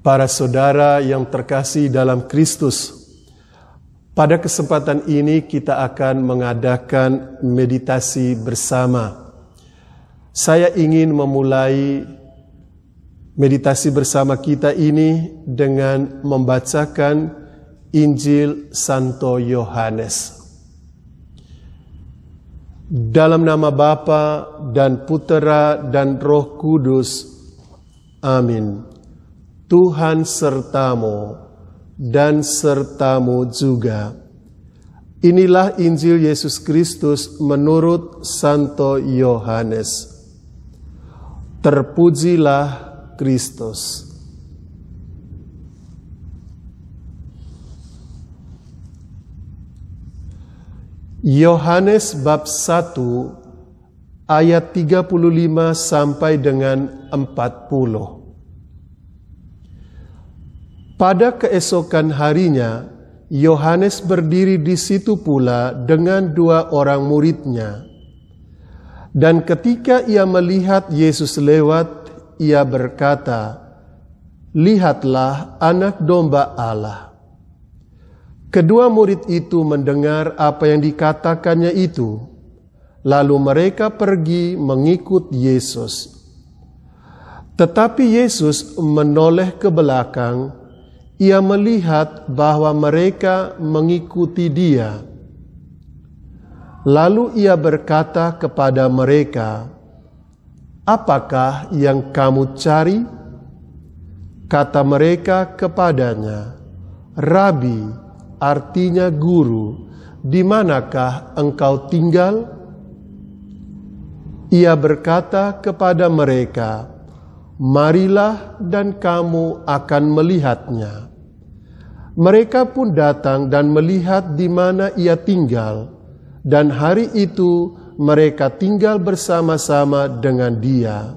Para saudara yang terkasih dalam Kristus, pada kesempatan ini kita akan mengadakan meditasi bersama. Saya ingin memulai meditasi bersama kita ini dengan membacakan Injil Santo Yohanes. Dalam nama Bapa dan Putera dan Roh Kudus. Amin. Tuhan sertamu dan sertamu juga. Inilah Injil Yesus Kristus menurut Santo Yohanes. Terpujilah Kristus. Yohanes bab 1 ayat 35 sampai dengan 40. Pada keesokan harinya, Yohanes berdiri di situ pula dengan 2 orang muridnya. Dan ketika ia melihat Yesus lewat, ia berkata, "Lihatlah anak domba Allah." Kedua murid itu mendengar apa yang dikatakannya itu, lalu mereka pergi mengikut Yesus. Tetapi Yesus menoleh ke belakang. Ia melihat bahwa mereka mengikuti Dia. Lalu ia berkata kepada mereka, "Apakah yang kamu cari?" Kata mereka kepadanya, "Rabi," artinya guru, "di manakah engkau tinggal?" Ia berkata kepada mereka, "Marilah dan kamu akan melihatnya." Mereka pun datang dan melihat di mana ia tinggal, dan hari itu mereka tinggal bersama-sama dengan dia.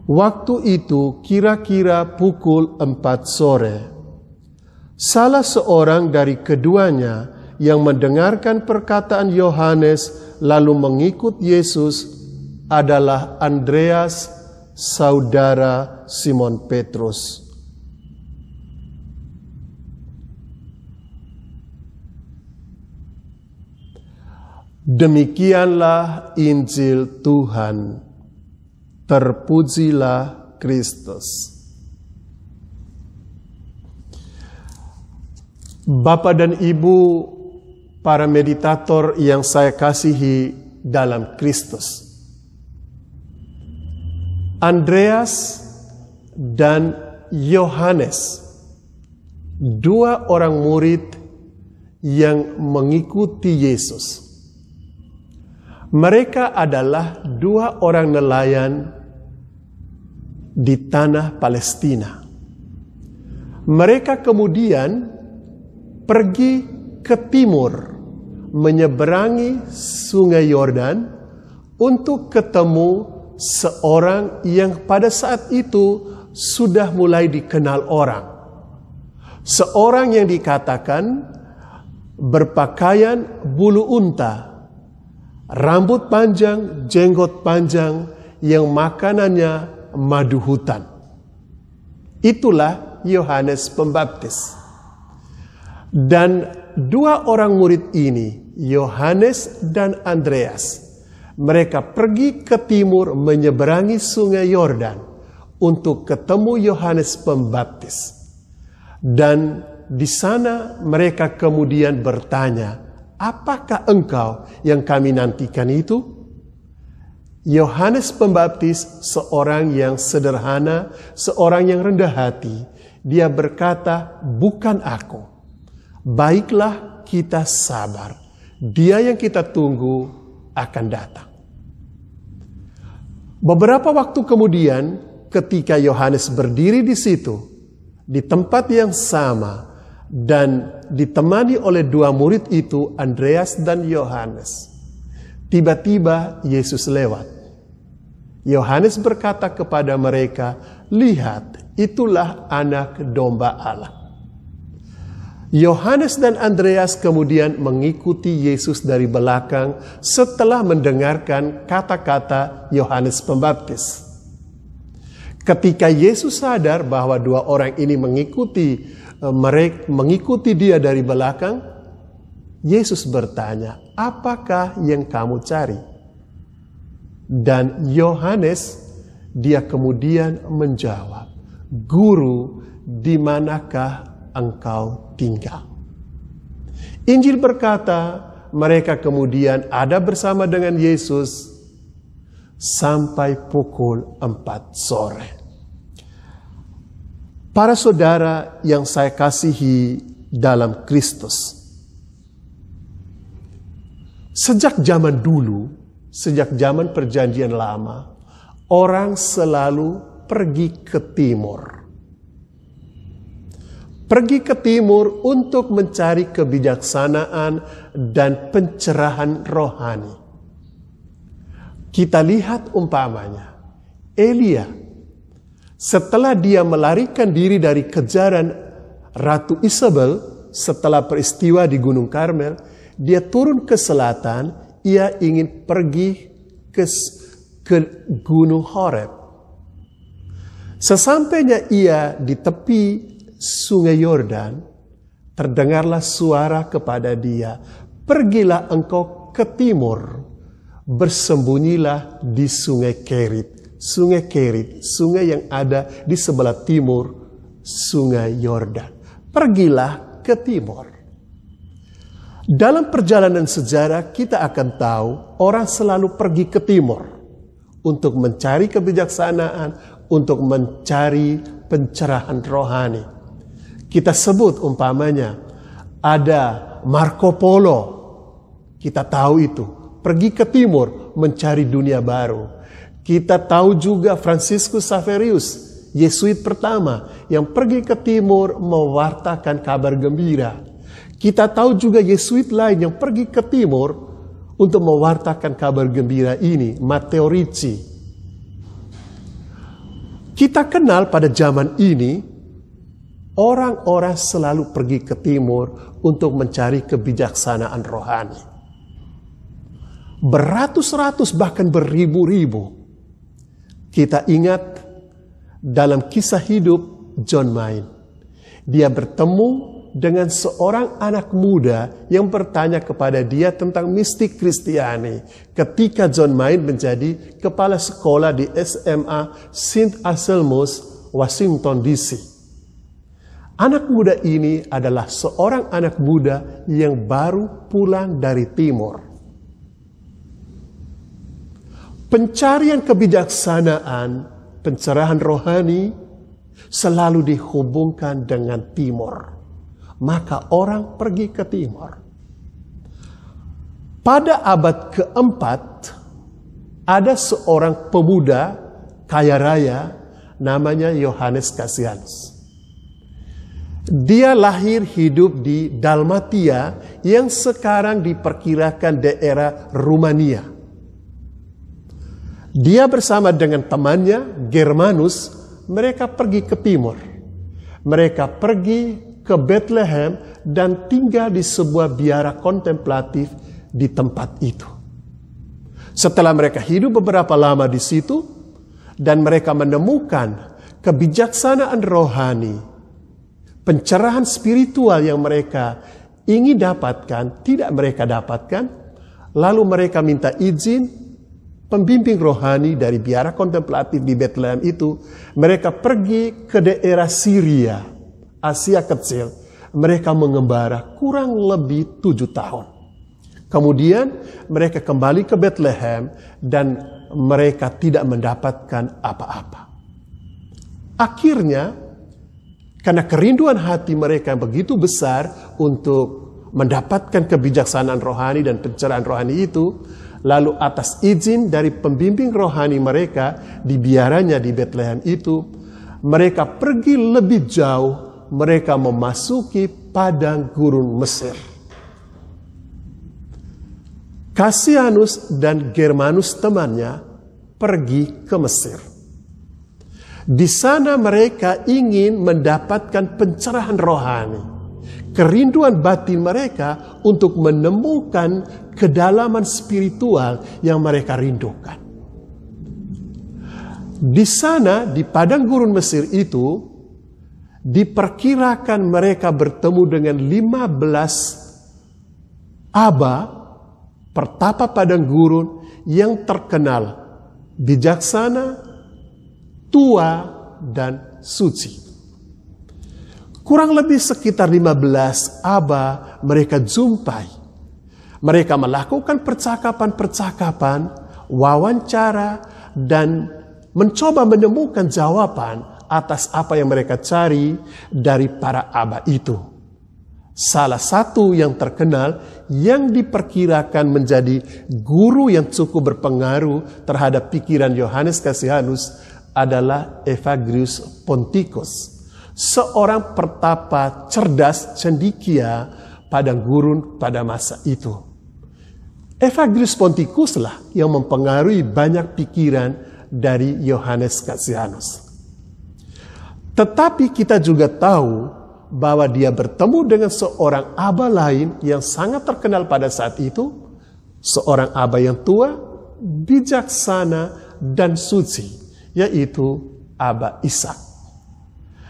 Waktu itu kira-kira pukul 4 sore. Salah seorang dari keduanya yang mendengarkan perkataan Yohanes lalu mengikut Yesus adalah Andreas, saudara Simon Petrus. Demikianlah Injil Tuhan. Terpujilah Kristus. Bapak dan Ibu, para meditator yang saya kasihi dalam Kristus. Andreas dan Yohanes, 2 orang murid yang mengikuti Yesus. Mereka adalah 2 orang nelayan di tanah Palestina. Mereka kemudian pergi ke timur, menyeberangi Sungai Yordan untuk ketemu seorang yang pada saat itu sudah mulai dikenal orang. Seorang yang dikatakan berpakaian bulu unta, rambut panjang, jenggot panjang, yang makanannya madu hutan. Itulah Yohanes Pembaptis. Dan 2 orang murid ini, Yohanes dan Andreas, mereka pergi ke timur menyeberangi Sungai Yordan untuk ketemu Yohanes Pembaptis. Dan di sana mereka kemudian bertanya, "Apakah engkau yang kami nantikan itu?" Yohanes Pembaptis seorang yang sederhana, seorang yang rendah hati. Dia berkata, "Bukan aku. Baiklah kita sabar. Dia yang kita tunggu akan datang." Beberapa waktu kemudian, ketika Yohanes berdiri di situ, di tempat yang sama, dan ditemani oleh 2 murid itu, Andreas dan Yohanes, tiba-tiba Yesus lewat. Yohanes berkata kepada mereka, "Lihat, itulah anak domba Allah." Yohanes dan Andreas kemudian mengikuti Yesus dari belakang setelah mendengarkan kata-kata Yohanes Pembaptis. Ketika Yesus sadar bahwa dua orang ini mengikuti dia dari belakang, Yesus bertanya, apakah yang kamu cari? Dan Yohanes, dia kemudian menjawab, Guru, di manakah engkau tinggal? Injil berkata, mereka kemudian ada bersama dengan Yesus sampai pukul 4 sore. Para saudara yang saya kasihi dalam Kristus, sejak zaman dulu, sejak zaman Perjanjian Lama, orang selalu pergi ke timur. Pergi ke timur untuk mencari kebijaksanaan dan pencerahan rohani. Kita lihat umpamanya, Elia, setelah dia melarikan diri dari kejaran Ratu Isabel, setelah peristiwa di Gunung Karmel, dia turun ke selatan, ia ingin pergi ke Gunung Horeb. Sesampainya ia di tepi Sungai Yordan, terdengarlah suara kepada dia, pergilah engkau ke timur, bersembunyilah di Sungai Kerit. Sungai Kerit, sungai yang ada di sebelah timur Sungai Yordan. Pergilah ke timur. Dalam perjalanan sejarah kita akan tahu orang selalu pergi ke timur untuk mencari kebijaksanaan, untuk mencari pencerahan rohani. Kita sebut umpamanya ada Marco Polo. Kita tahu itu, pergi ke timur mencari dunia baru. Kita tahu juga Franciscus Xaverius, Yesuit pertama yang pergi ke timur mewartakan kabar gembira. Kita tahu juga Yesuit lain yang pergi ke timur untuk mewartakan kabar gembira ini, Matteo Ricci. Kita kenal pada zaman ini, orang-orang selalu pergi ke timur untuk mencari kebijaksanaan rohani. Beratus-ratus bahkan beribu-ribu. Kita ingat dalam kisah hidup John Main. Dia bertemu dengan seorang anak muda yang bertanya kepada dia tentang mistik Kristiani. Ketika John Main menjadi kepala sekolah di SMA St. Anselmus, Washington DC. Anak muda ini adalah seorang anak muda yang baru pulang dari timur. Pencarian kebijaksanaan, pencerahan rohani selalu dihubungkan dengan timur. Maka orang pergi ke timur. Pada abad keempat, ada seorang pemuda kaya raya namanya Yohanes Cassianus. Dia lahir hidup di Dalmatia yang sekarang diperkirakan daerah Rumania. Dia bersama dengan temannya Germanus, mereka pergi ke timur. Mereka pergi ke Bethlehem dan tinggal di sebuah biara kontemplatif di tempat itu. Setelah mereka hidup beberapa lama di situ dan mereka menemukan kebijaksanaan rohani, pencerahan spiritual yang mereka ingin dapatkan, tidak mereka dapatkan, lalu mereka minta izin pembimbing rohani dari biara kontemplatif di Bethlehem itu. Mereka pergi ke daerah Syria, Asia Kecil. Mereka mengembara kurang lebih 7 tahun. Kemudian mereka kembali ke Bethlehem dan mereka tidak mendapatkan apa-apa. Akhirnya, karena kerinduan hati mereka yang begitu besar untuk mendapatkan kebijaksanaan rohani dan pencerahan rohani itu, lalu atas izin dari pembimbing rohani mereka di biaranya di Bethlehem itu, mereka pergi lebih jauh, mereka memasuki padang gurun Mesir. Cassianus dan Germanus temannya pergi ke Mesir. Di sana mereka ingin mendapatkan pencerahan rohani. Kerinduan batin mereka untuk menemukan kedalaman spiritual yang mereka rindukan. Di sana, di padang gurun Mesir itu, diperkirakan mereka bertemu dengan 15 aba pertapa padang gurun yang terkenal bijaksana, tua, dan suci. Kurang lebih sekitar 15 aba mereka jumpai. Mereka melakukan percakapan-percakapan, wawancara, dan mencoba menemukan jawaban atas apa yang mereka cari dari para aba itu. Salah satu yang terkenal yang diperkirakan menjadi guru yang cukup berpengaruh terhadap pikiran Yohanes Cassianus adalah Evagrius Ponticus, seorang pertapa cerdas cendekia padang gurun pada masa itu. Evagrius Ponticus lah yang mempengaruhi banyak pikiran dari Yohanes Cassianus. Tetapi kita juga tahu bahwa dia bertemu dengan seorang aba lain yang sangat terkenal pada saat itu, seorang aba yang tua, bijaksana, dan suci, yaitu Aba Ishak.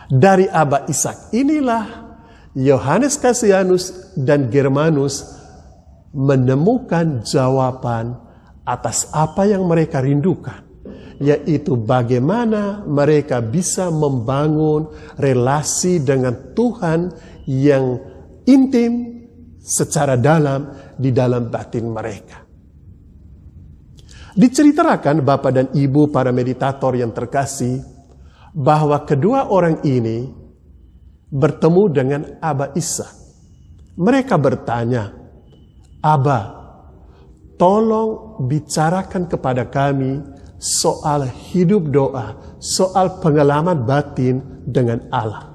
Dari Aba Ishak inilah Yohanes Cassianus dan Germanus menemukan jawaban atas apa yang mereka rindukan, yaitu bagaimana mereka bisa membangun relasi dengan Tuhan yang intim secara dalam di dalam batin mereka. Diceritakan Bapak dan Ibu para meditator yang terkasih, bahwa kedua orang ini bertemu dengan Aba Ishak. Mereka bertanya, "Aba, tolong bicarakan kepada kami soal hidup doa, soal pengalaman batin dengan Allah."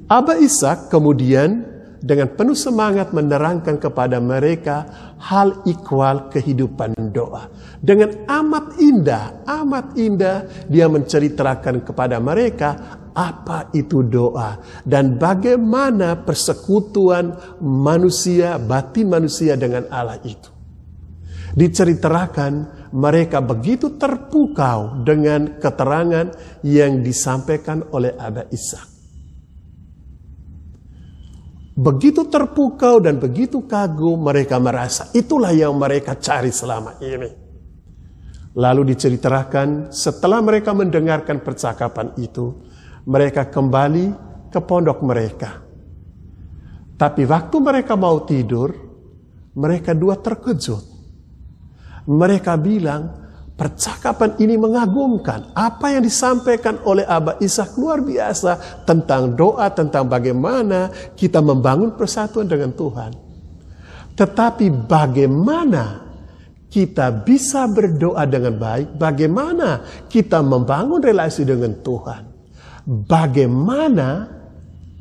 Aba Ishak kemudian dengan penuh semangat menerangkan kepada mereka hal ikhwal kehidupan doa. Dengan amat indah dia menceritakan kepada mereka apa itu doa dan bagaimana persekutuan manusia, batin manusia dengan Allah itu. Diceritakan mereka begitu terpukau dengan keterangan yang disampaikan oleh Aba Ishak. Begitu terpukau dan begitu kagum, mereka merasa itulah yang mereka cari selama ini. Lalu diceritakan setelah mereka mendengarkan percakapan itu, mereka kembali ke pondok mereka. Tapi waktu mereka mau tidur, mereka dua terkejut. Mereka bilang, percakapan ini mengagumkan. Apa yang disampaikan oleh Aba Ishak luar biasa tentang doa, tentang bagaimana kita membangun persatuan dengan Tuhan. Tetapi bagaimana kita bisa berdoa dengan baik, bagaimana kita membangun relasi dengan Tuhan, bagaimana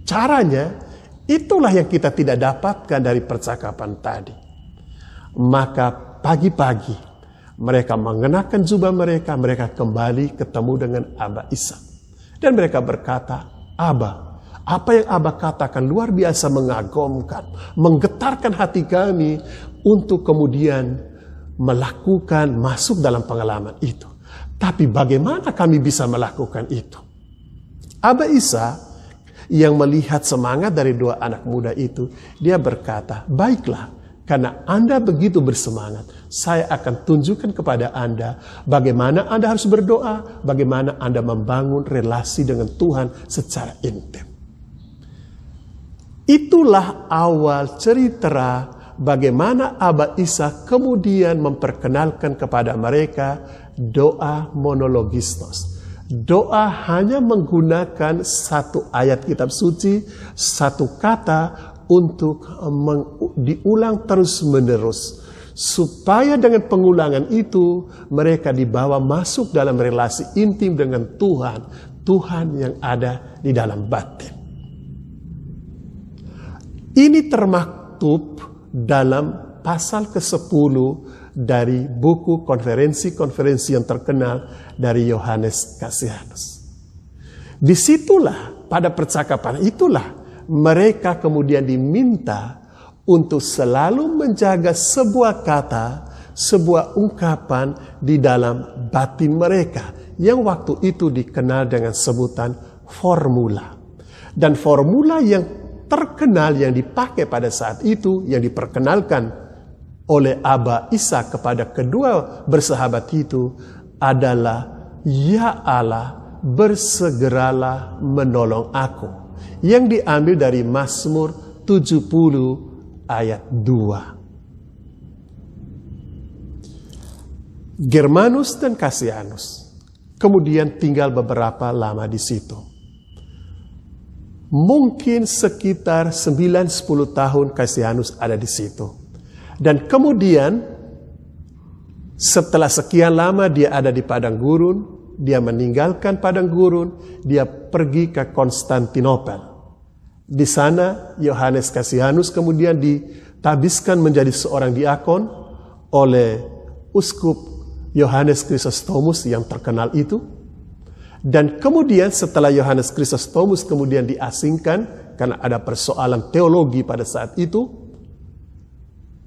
caranya, itulah yang kita tidak dapatkan dari percakapan tadi. Maka pagi-pagi mereka mengenakan jubah mereka, mereka kembali ketemu dengan Aba Ishak. Dan mereka berkata, "Aba, apa yang Aba katakan luar biasa mengagumkan, menggetarkan hati kami untuk kemudian melakukan, masuk dalam pengalaman itu. Tapi bagaimana kami bisa melakukan itu?" Aba Ishak yang melihat semangat dari dua anak muda itu, dia berkata, "Baiklah, karena Anda begitu bersemangat, saya akan tunjukkan kepada Anda bagaimana Anda harus berdoa, bagaimana Anda membangun relasi dengan Tuhan secara intim." Itulah awal cerita bagaimana Aba Ishak kemudian memperkenalkan kepada mereka doa monologistos. Doa hanya menggunakan satu ayat kitab suci, satu kata untuk diulang terus-menerus. Supaya dengan pengulangan itu mereka dibawa masuk dalam relasi intim dengan Tuhan. Tuhan yang ada di dalam batin. Ini termaktub dalam pasal ke-10 dari buku konferensi-konferensi yang terkenal dari Yohanes Cassianus. Disitulah, pada percakapan itulah, mereka kemudian diminta untuk selalu menjaga sebuah kata, sebuah ungkapan di dalam batin mereka yang waktu itu dikenal dengan sebutan formula. Dan formula yang terkenal yang dipakai pada saat itu, yang diperkenalkan oleh Aba Isa kepada kedua bersahabat itu adalah, "Ya Allah, bersegeralah menolong aku." Yang diambil dari Mazmur 70 ayat 2. Germanus dan Cassianus kemudian tinggal beberapa lama di situ. Mungkin sekitar 9-10 tahun Cassianus ada di situ. Dan kemudian setelah sekian lama dia ada di padang gurun, dia meninggalkan padang gurun, dia pergi ke Konstantinopel. Di sana Yohanes Cassianus kemudian ditabiskan menjadi seorang diakon oleh uskup Yohanes Chrysostomus yang terkenal itu. Dan kemudian setelah Yohanes Chrysostomus kemudian diasingkan karena ada persoalan teologi pada saat itu,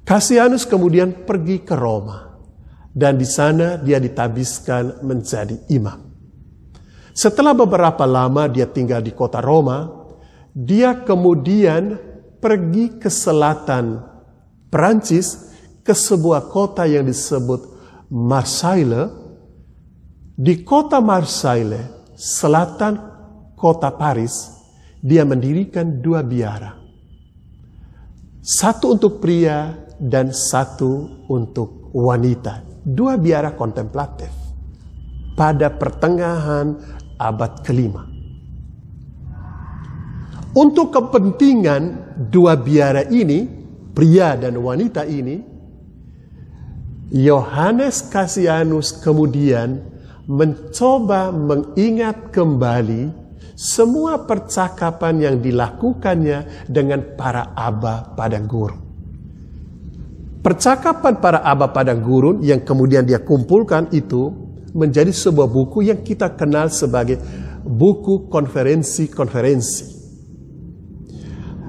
Cassianus kemudian pergi ke Roma. Dan di sana dia ditabiskan menjadi imam. Setelah beberapa lama dia tinggal di kota Roma, dia kemudian pergi ke selatan Perancis, ke sebuah kota yang disebut Marseille. Di kota Marseille, selatan kota Paris, dia mendirikan 2 biara. Satu untuk pria dan satu untuk wanita. 2 biara kontemplatif pada pertengahan abad ke-5. Untuk kepentingan 2 biara ini, pria dan wanita ini, Yohanes Cassianus kemudian mencoba mengingat kembali semua percakapan yang dilakukannya dengan para aba padang gurun. Percakapan para aba padang gurun yang kemudian dia kumpulkan itu menjadi sebuah buku yang kita kenal sebagai buku konferensi-konferensi.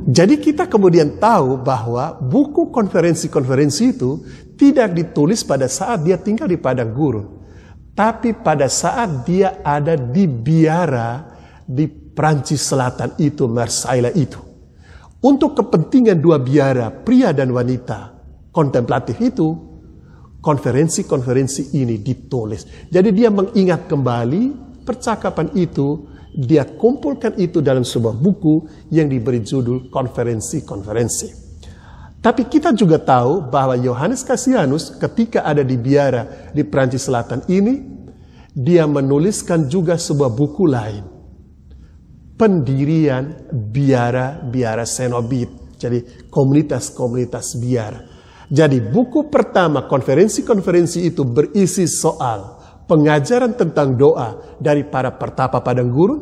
Jadi kita kemudian tahu bahwa buku konferensi-konferensi itu tidak ditulis pada saat dia tinggal di padang gurun, tapi pada saat dia ada di biara di Prancis Selatan itu, Marseille itu. Untuk kepentingan 2 biara, pria dan wanita kontemplatif itu, konferensi-konferensi ini ditulis. Jadi dia mengingat kembali percakapan itu, dia kumpulkan itu dalam sebuah buku yang diberi judul konferensi-konferensi. Tapi kita juga tahu bahwa Yohanes Cassianus ketika ada di biara di Prancis Selatan ini, dia menuliskan juga sebuah buku lain. Pendirian biara-biara Cenobit. Jadi komunitas-komunitas biara. Jadi buku pertama konferensi-konferensi itu berisi soal pengajaran tentang doa dari para pertapa padang gurun.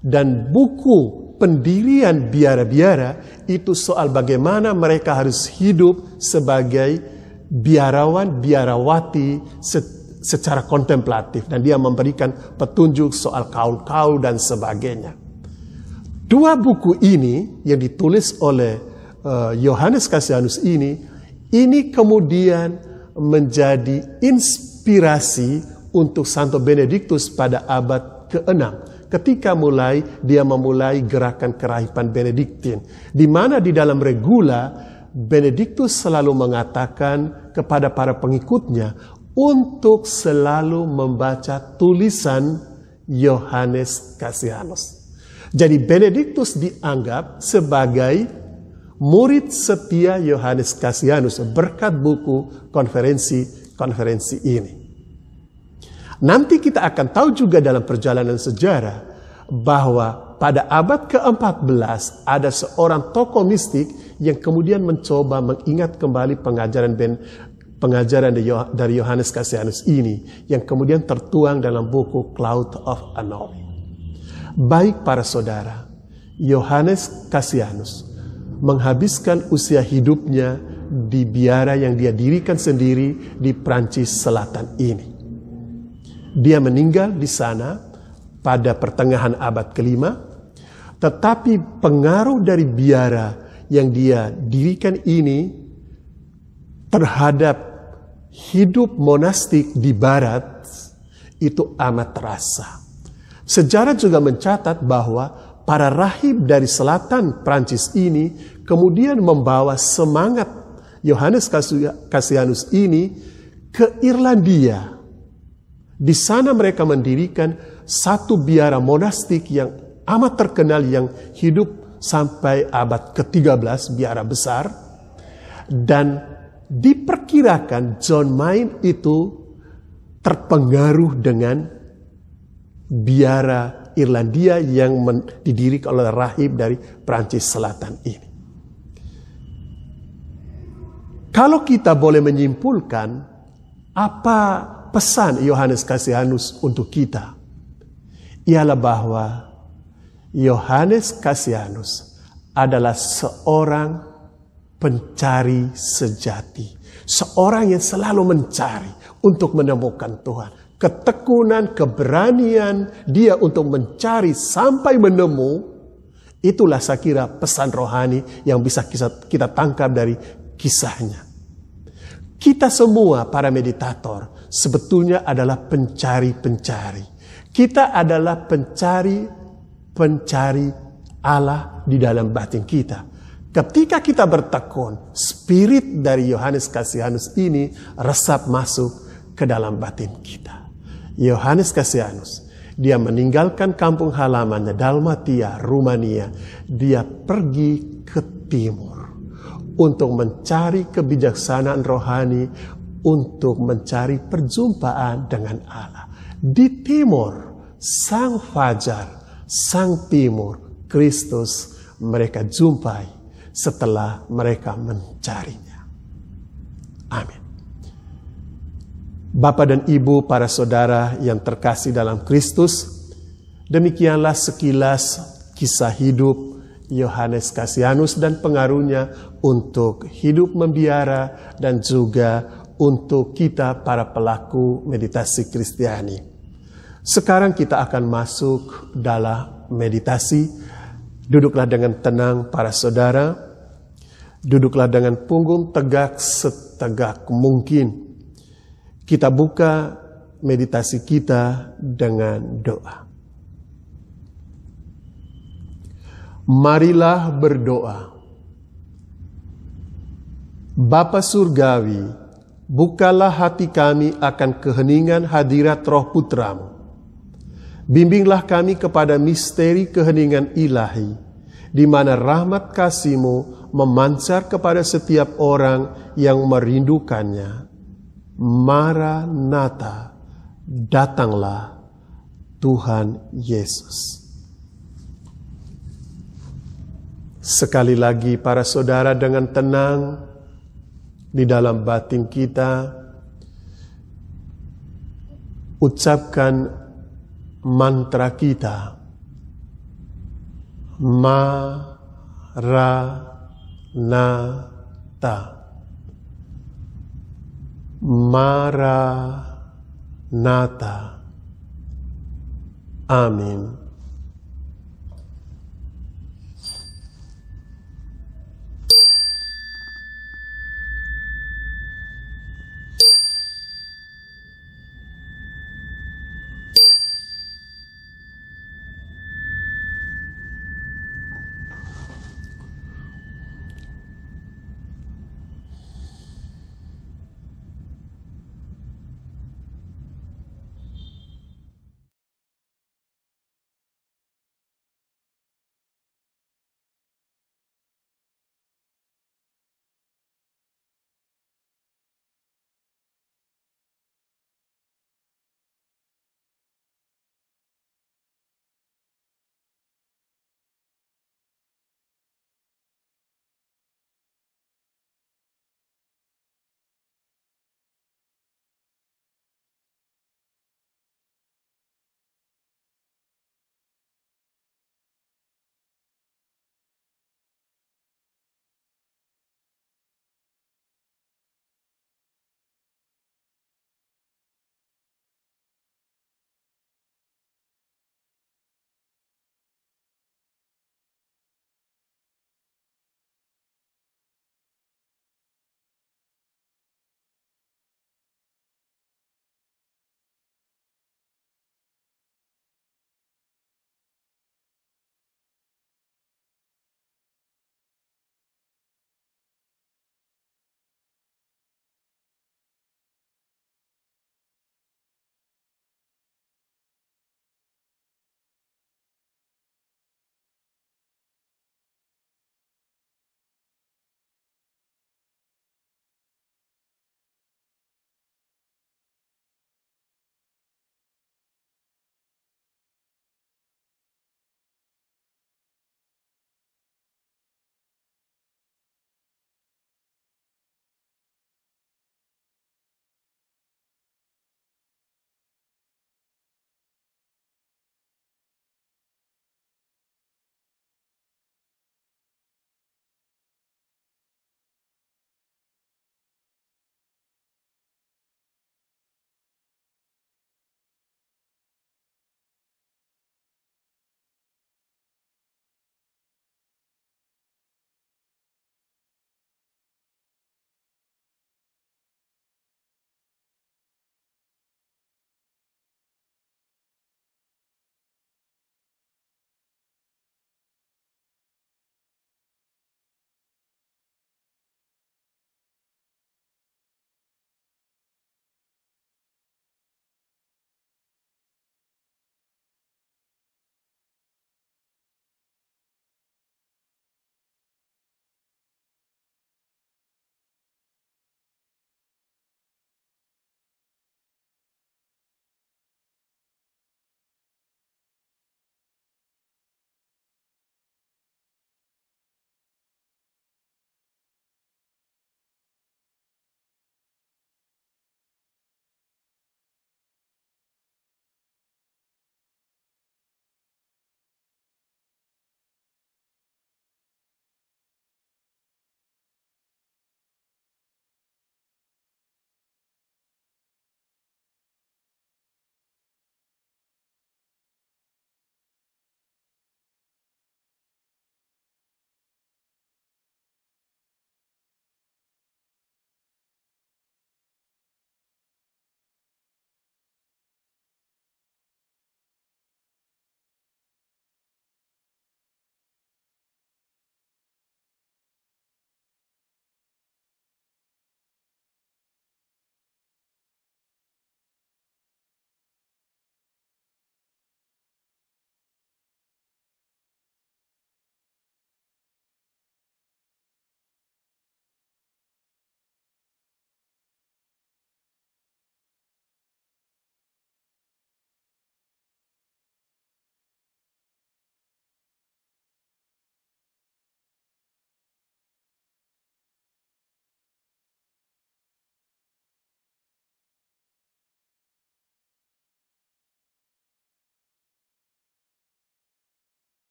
Dan buku pendirian biara-biara itu soal bagaimana mereka harus hidup sebagai biarawan, biarawati secara kontemplatif. Dan dia memberikan petunjuk soal kaul-kaul dan sebagainya. 2 buku ini yang ditulis oleh Yohanes Cassianus ini kemudian menjadi inspirasi untuk Santo Benediktus pada abad ke-6. Ketika dia memulai gerakan kerahiban Benediktin. Di mana di dalam regula, Benediktus selalu mengatakan kepada para pengikutnya untuk selalu membaca tulisan Yohanes Cassianus. Jadi Benediktus dianggap sebagai murid setia Yohanes Cassianus berkat buku konferensi ini. Nanti kita akan tahu juga dalam perjalanan sejarah bahwa pada abad ke-14 ada seorang tokoh mistik yang kemudian mencoba mengingat kembali pengajaran dari Yohanes Cassianus ini yang kemudian tertuang dalam buku Cloud of Annowing. Baik para saudara, Yohanes Cassianus menghabiskan usia hidupnya di biara yang dia dirikan sendiri di Prancis Selatan ini. Dia meninggal di sana pada pertengahan abad ke-5, tetapi pengaruh dari biara yang dia dirikan ini terhadap hidup monastik di barat itu amat terasa. Sejarah juga mencatat bahwa para rahib dari selatan Prancis ini kemudian membawa semangat Yohanes Cassianus ini ke Irlandia. Di sana mereka mendirikan satu biara monastik yang amat terkenal yang hidup sampai abad ke-13, biara besar. Dan diperkirakan John Main itu terpengaruh dengan biara Irlandia yang didirikan oleh rahib dari Prancis Selatan ini. Kalau kita boleh menyimpulkan apa pesan Yohanes Cassianus untuk kita, ialah bahwa Yohanes Cassianus adalah seorang pencari sejati. Seorang yang selalu mencari untuk menemukan Tuhan. Ketekunan, keberanian dia untuk mencari sampai menemu, itulah saya kira pesan rohani yang bisa kita tangkap dari kisahnya. Kita semua para meditator sebetulnya adalah pencari-pencari. Kita adalah pencari Allah di dalam batin kita. Ketika kita bertekun, spirit dari Yohanes Cassianus ini resap masuk ke dalam batin kita. Yohanes Cassianus, dia meninggalkan kampung halamannya Dalmatia, Rumania. Dia pergi ke timur untuk mencari kebijaksanaan rohani, untuk mencari perjumpaan dengan Allah. Di timur, sang fajar, sang timur, Kristus mereka jumpai setelah mereka mencarinya. Amin. Bapak dan Ibu, para saudara yang terkasih dalam Kristus, demikianlah sekilas kisah hidup Yohanes Cassianus dan pengaruhnya untuk hidup membiara dan juga untuk kita para pelaku meditasi Kristiani. Sekarang kita akan masuk dalam meditasi. Duduklah dengan tenang para saudara. Duduklah dengan punggung tegak setegak mungkin. Kita buka meditasi kita dengan doa. Marilah berdoa. Bapa Surgawi, bukalah hati kami akan keheningan hadirat Roh Putramu. Bimbinglah kami kepada misteri keheningan ilahi, di mana rahmat kasih-Mu memancar kepada setiap orang yang merindukannya. Maranatha, datanglah Tuhan Yesus. Sekali lagi para saudara dengan tenang di dalam batin kita, ucapkan mantra kita. Maranatha. Maranatha. Amin.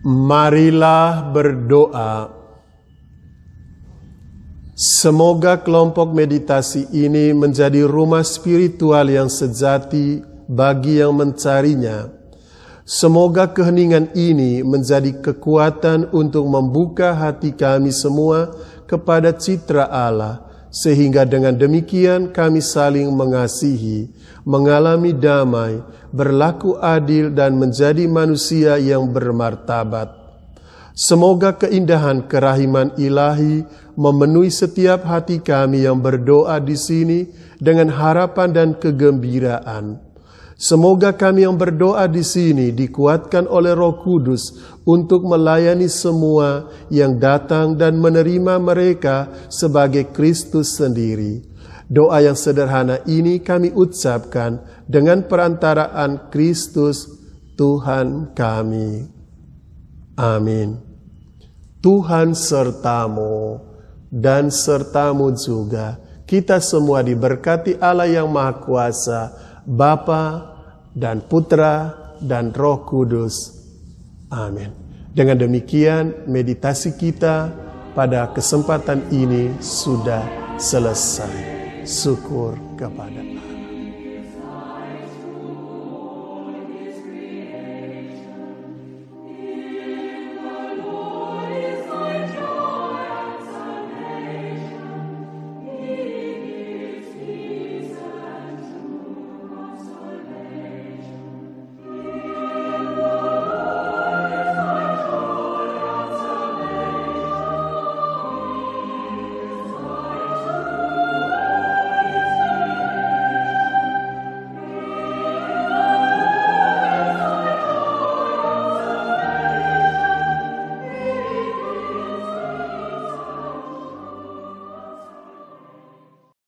Marilah berdoa. Semoga kelompok meditasi ini menjadi rumah spiritual yang sejati bagi yang mencarinya. Semoga keheningan ini menjadi kekuatan untuk membuka hati kami semua kepada citra Allah, sehingga dengan demikian kami saling mengasihi, mengalami damai, berlaku adil, dan menjadi manusia yang bermartabat. Semoga keindahan kerahiman ilahi memenuhi setiap hati kami yang berdoa di sini dengan harapan dan kegembiraan. Semoga kami yang berdoa di sini dikuatkan oleh Roh Kudus untuk melayani semua yang datang dan menerima mereka sebagai Kristus sendiri. Doa yang sederhana ini kami ucapkan dengan perantaraan Kristus Tuhan kami. Amin. Tuhan sertamu dan sertamu juga. Kita semua diberkati Allah yang Maha Kuasa, Bapa dan Putra dan Roh Kudus. Amin. Dengan demikian meditasi kita pada kesempatan ini sudah selesai. Syukur kepada Allah.